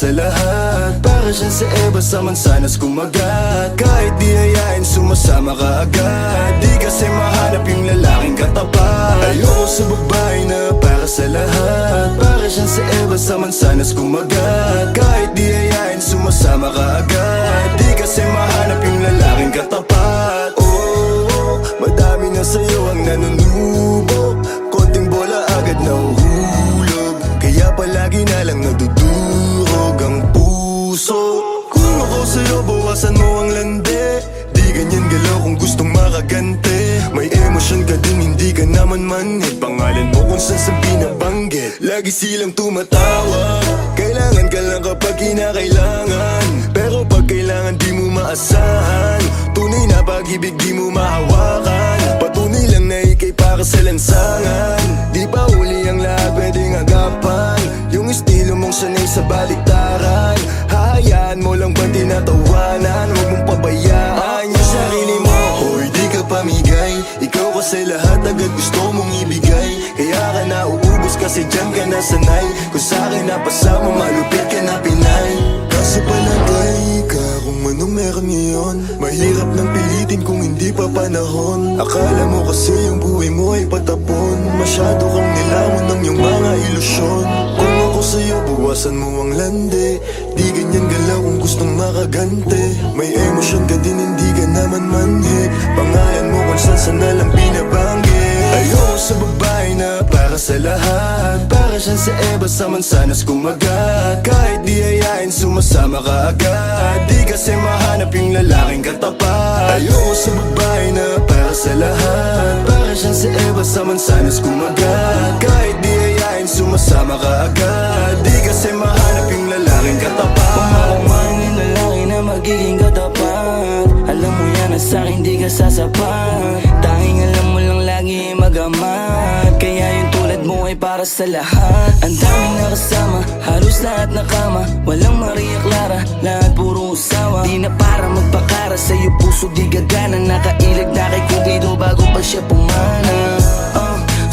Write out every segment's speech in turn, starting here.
sa lahat. Para siyang sa Eva sa mansanas kumagat. Kahit di hayain sumasama ka agad. Di kasi mahanap yung lalaking katapat. Ayoko sa babae na para sa lahat. Para siyang sa Eva sa mansanas kumagat. Kahit di hayain sumasama ka agad. Di kasi mahanap yung lalaking katapat. Oh, madami na sa'yo ang nanunubo. Konting bola agad nahuhulog. Kaya palagi na lang nadudurog ang puso. Kung ako sa'yo bawasan mo ang lande. Di ganyan galaw kung gustong makagante. May emosyon ka din hindi ka naman manhid. Pangalan mo kung saan sa binabanggit. Lagi silang tumatawag. Kailangan ka lang kapag kinakailangan. Pero pag kailangan di mo maasahan. Tunay na pag-ibig di mo mahawakan. Patunay lang na ikay para sa lansangan. Di pa uli ang lahat pwedeng agapan. Yung estilo mong sanay sa baliktaran. Hahayaan mo lang ba tinatawanan? Huwag mong pabayaan yung sarili mo. Hoy di ka pamigay. Ikaw kasi lahat agad gusto mong ibigay. Kaya ka nauubos kasi dyan ka nasanay. Kung sa'kin napasama malupit ka na Pinay. Kasi palagay ka kung anong meron ngayon. Mahirap nang pilitin kung hindi pa panahon. Akala mo kasi yung buhay mo ay patapon. Masyado kang nilamon ng iyong mga ilusyon. Kung ako sa'yo bawasan mo ang lande. Di ganyan galaw kung gustong makagante. May emosyon ka din hindi ka naman manhid. Pangalan mo kung saan na lang binabanggit. Ayoko sa babae na para sa lahat. Para siyang sa Eva sa mansanas kumagat. Kahit di hayain sumasama ka agad. Di kasi mahanap yung lalaking katapat. Ayoko sa babae na para sa lahat. Para siyang sa Eva sa mansanas kumagat. Kahit di hayain sumasama ka agad. Di kasi mahanap yung lalaking katapat. Pumalaman yung lalaki na magiging katapat. Alam mo yan na sa'kin di ka sasapat. Tanging alam mo lang lagi magamat. Kaya yung tulad mo ay para sa lahat. Ang daming nakasama, halos lahat nakama. Walang Maria Clara, lahat puro usawa. Di na para magpakara, sa'yo puso di gagana. Nakailag na kay Cupido bago pa siya pumana.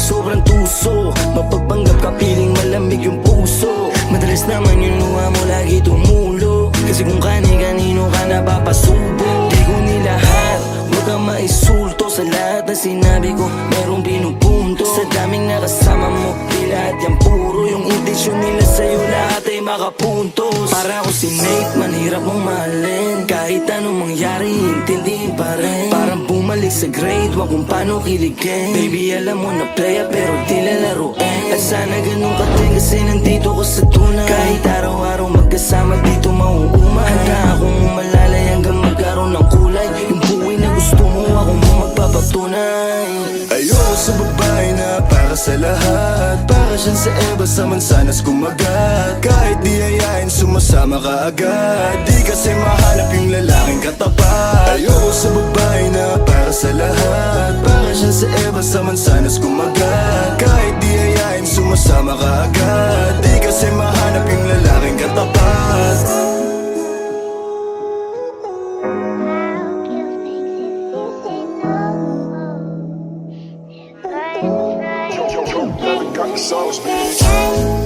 Sobrang tuso, mapagpanggap ka piling malamig yung puso. Madalas naman yung luha mo lagi tumulo. Kasi kung kani-kanino ka napapasubo. Di ko nilahat, huwag kang maisulto. Sa lahat na sinabi ko, merong pinupunto. Sa daming nakasama mo, di lahat yan puro. Yung intensyon nila sa'yo, lahat ay makapuntos. Para ako si Nate, manhirap mong mahalin. Kahit anong mangyari, intindihin pa rin. Parang bumalik sa grade, wag kung paano kiligin. Baby, alam mo na playa pero di lalaruin. At sana ganun ka din kasi nandito ko sa tunay. Kahit araw-araw magkasama dito mauumay. Handa akong umalalay hanggang magkaroon ng kulay. Yung buhay na gusto mo, ako mo magpapatunay. Ayoko sa babae na para sa lahat. Para siyang sa Eva sa mansanas kumagat. Kahit di hayain sumasama ka agad. Di kasi mahanap yung lalaking katapat. Ayoko sa babae na para sa lahat. Para siyang sa Eva sa mansanas kumagat. Kahit di hayain sumasama ka agad. Di kasi mahanap yung lalaking katapat. Got the sauce, baby.